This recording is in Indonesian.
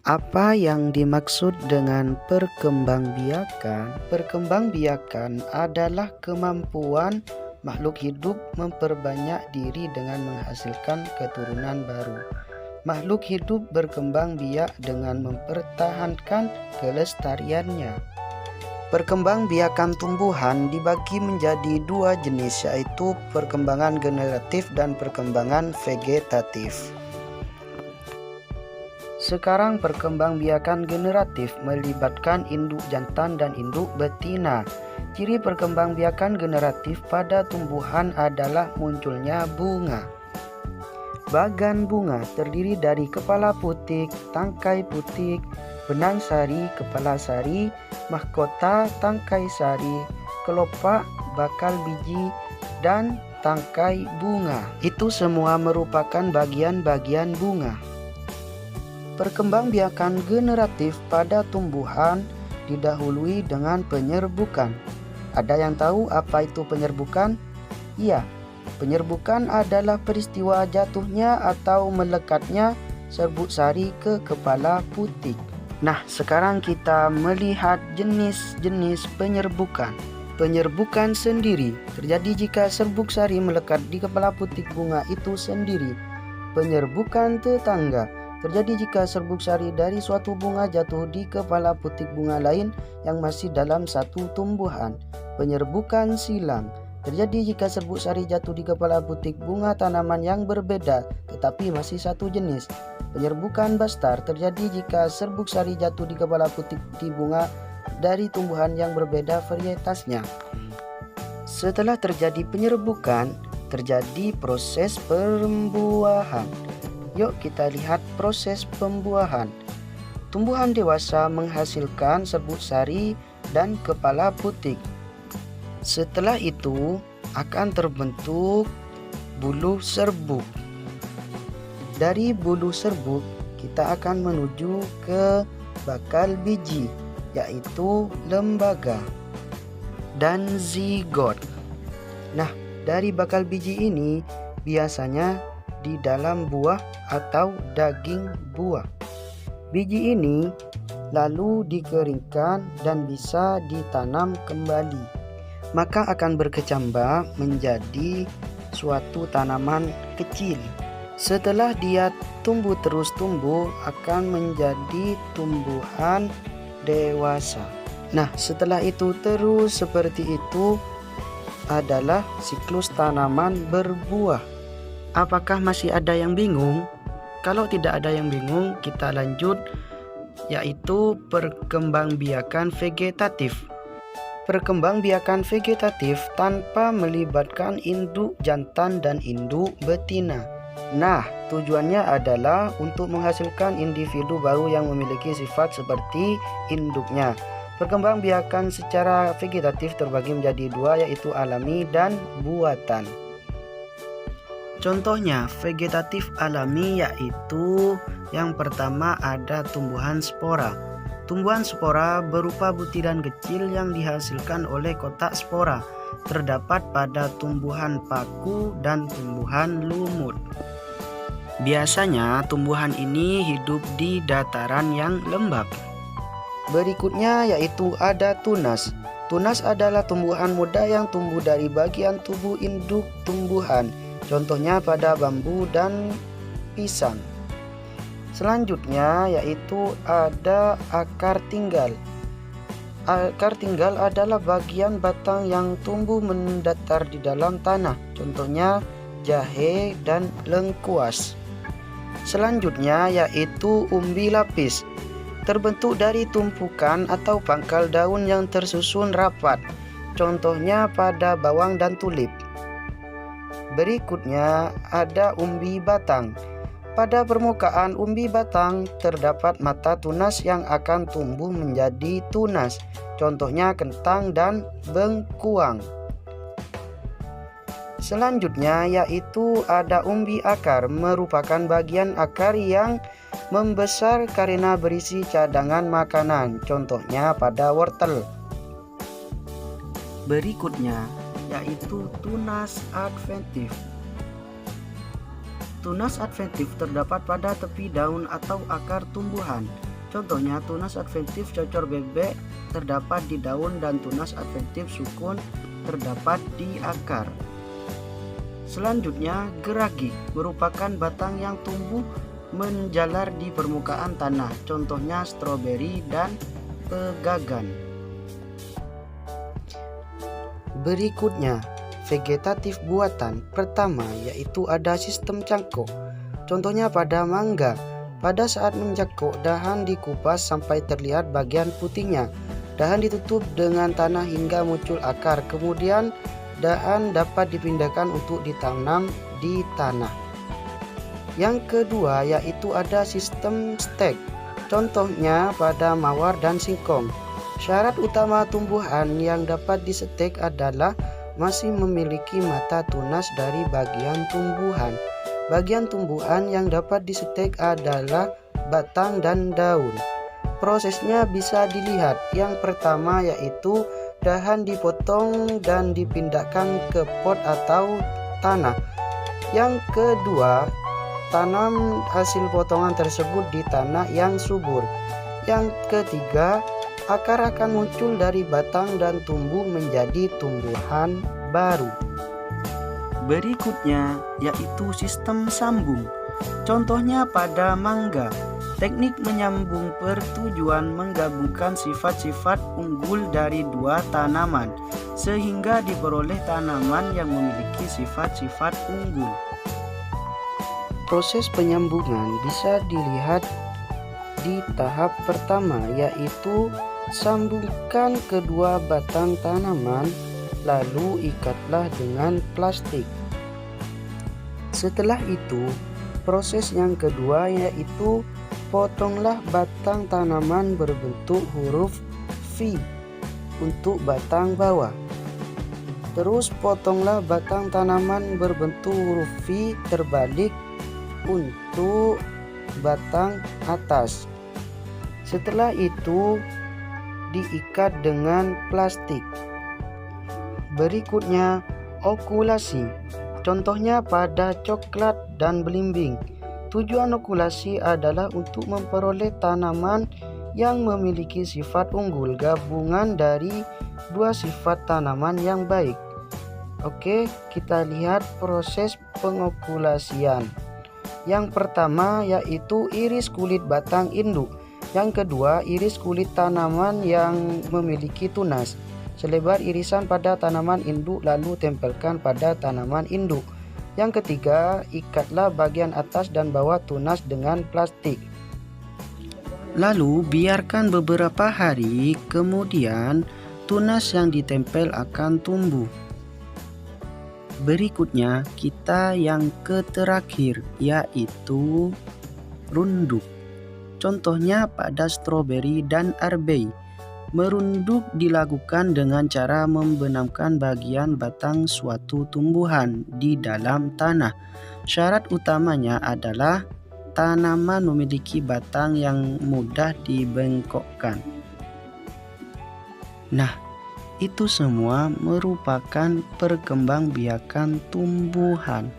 Apa yang dimaksud dengan perkembangbiakan? Perkembangbiakan adalah kemampuan makhluk hidup memperbanyak diri dengan menghasilkan keturunan baru. Makhluk hidup berkembang biak dengan mempertahankan kelestariannya. Perkembangbiakan tumbuhan dibagi menjadi dua jenis, yaitu perkembangan generatif dan perkembangan vegetatif. Sekarang perkembangbiakan generatif melibatkan induk jantan dan induk betina. Ciri perkembangbiakan generatif pada tumbuhan adalah munculnya bunga. Bagan bunga terdiri dari kepala putik, tangkai putik, benang sari, kepala sari, mahkota, tangkai sari, kelopak, bakal biji, dan tangkai bunga. Itu semua merupakan bagian-bagian bunga. Perkembangbiakan generatif pada tumbuhan didahului dengan penyerbukan. Ada yang tahu apa itu penyerbukan? Iya, penyerbukan adalah peristiwa jatuhnya atau melekatnya serbuk sari ke kepala putik. Nah, sekarang kita melihat jenis-jenis penyerbukan. Penyerbukan sendiri terjadi jika serbuk sari melekat di kepala putik bunga itu sendiri. Penyerbukan tetangga terjadi jika serbuk sari dari suatu bunga jatuh di kepala putik bunga lain yang masih dalam satu tumbuhan. Penyerbukan silang terjadi jika serbuk sari jatuh di kepala putik bunga tanaman yang berbeda tetapi masih satu jenis. Penyerbukan bastar terjadi jika serbuk sari jatuh di kepala putik di bunga dari tumbuhan yang berbeda varietasnya. Setelah terjadi penyerbukan, terjadi proses pembuahan. Yuk kita lihat proses pembuahan. Tumbuhan dewasa menghasilkan serbuk sari dan kepala putik. Setelah itu akan terbentuk bulu serbuk. Dari bulu serbuk kita akan menuju ke bakal biji, yaitu lembaga dan zigot. Nah, dari bakal biji ini biasanya di dalam buah atau daging buah. Biji ini lalu dikeringkan dan bisa ditanam kembali. Maka akan berkecambah menjadi suatu tanaman kecil. Setelah dia tumbuh terus tumbuh akan menjadi tumbuhan dewasa. Nah, setelah itu terus seperti itu adalah siklus tanaman berbuah. Apakah masih ada yang bingung? Kalau tidak ada yang bingung, kita lanjut, yaitu perkembangbiakan vegetatif. Perkembangbiakan vegetatif tanpa melibatkan induk jantan dan induk betina. Nah, tujuannya adalah untuk menghasilkan individu baru yang memiliki sifat seperti induknya. Perkembangbiakan secara vegetatif terbagi menjadi dua, yaitu alami dan buatan. Contohnya vegetatif alami yaitu yang pertama ada tumbuhan spora. Tumbuhan spora berupa butiran kecil yang dihasilkan oleh kotak spora. Terdapat pada tumbuhan paku dan tumbuhan lumut. Biasanya tumbuhan ini hidup di dataran yang lembab. Berikutnya yaitu ada tunas. Tunas adalah tumbuhan muda yang tumbuh dari bagian tubuh induk tumbuhan. Contohnya pada bambu dan pisang. Selanjutnya yaitu ada akar tinggal. Akar tinggal adalah bagian batang yang tumbuh mendatar di dalam tanah. Contohnya jahe dan lengkuas. Selanjutnya yaitu umbi lapis. Terbentuk dari tumpukan atau pangkal daun yang tersusun rapat. Contohnya pada bawang dan tulip. Berikutnya ada umbi batang. Pada permukaan umbi batang terdapat mata tunas yang akan tumbuh menjadi tunas. Contohnya kentang dan bengkuang. Selanjutnya yaitu ada umbi akar, merupakan bagian akar yang membesar karena berisi cadangan makanan. Contohnya pada wortel. Berikutnya yaitu tunas adventif. Tunas adventif terdapat pada tepi daun atau akar tumbuhan. Contohnya, tunas adventif cocor bebek terdapat di daun dan tunas adventif sukun terdapat di akar. Selanjutnya, geragi merupakan batang yang tumbuh menjalar di permukaan tanah. Contohnya stroberi dan pegagan. Berikutnya, vegetatif buatan. Pertama, yaitu ada sistem cangkok. Contohnya pada mangga. Pada saat mencangkok, dahan dikupas sampai terlihat bagian putihnya. Dahan ditutup dengan tanah hingga muncul akar. Kemudian, dahan dapat dipindahkan untuk ditanam di tanah. Yang kedua, yaitu ada sistem stek. Contohnya pada mawar dan singkong. Syarat utama tumbuhan yang dapat disetek adalah masih memiliki mata tunas dari bagian tumbuhan. Bagian tumbuhan yang dapat disetek adalah batang dan daun. Prosesnya bisa dilihat. Yang pertama yaitu dahan dipotong dan dipindahkan ke pot atau tanah. Yang kedua, tanam hasil potongan tersebut di tanah yang subur. Yang ketiga, akar akan muncul dari batang dan tumbuh menjadi tumbuhan baru. Berikutnya yaitu sistem sambung. Contohnya pada mangga. Teknik menyambung bertujuan menggabungkan sifat-sifat unggul dari dua tanaman sehingga diperoleh tanaman yang memiliki sifat-sifat unggul. Proses penyambungan bisa dilihat di tahap pertama, yaitu sambungkan kedua batang tanaman, lalu ikatlah dengan plastik. Setelah itu, proses yang kedua yaitu potonglah batang tanaman berbentuk huruf V untuk batang bawah. Terus potonglah batang tanaman berbentuk huruf V terbalik untuk batang atas. Setelah itu diikat dengan plastik. Berikutnya, okulasi. Contohnya pada coklat dan belimbing. Tujuan okulasi adalah untuk memperoleh tanaman yang memiliki sifat unggul, gabungan dari dua sifat tanaman yang baik. Oke, kita lihat proses pengokulasian. Yang pertama yaitu iris kulit batang induk. Yang kedua, iris kulit tanaman yang memiliki tunas. Selebar irisan pada tanaman induk lalu tempelkan pada tanaman induk. Yang ketiga, ikatlah bagian atas dan bawah tunas dengan plastik. Lalu biarkan beberapa hari, kemudian tunas yang ditempel akan tumbuh. Berikutnya kita yang terakhir yaitu runduk. Contohnya pada stroberi dan arbei. Merunduk dilakukan dengan cara membenamkan bagian batang suatu tumbuhan di dalam tanah. Syarat utamanya adalah tanaman memiliki batang yang mudah dibengkokkan. Nah, itu semua merupakan perkembangbiakan tumbuhan.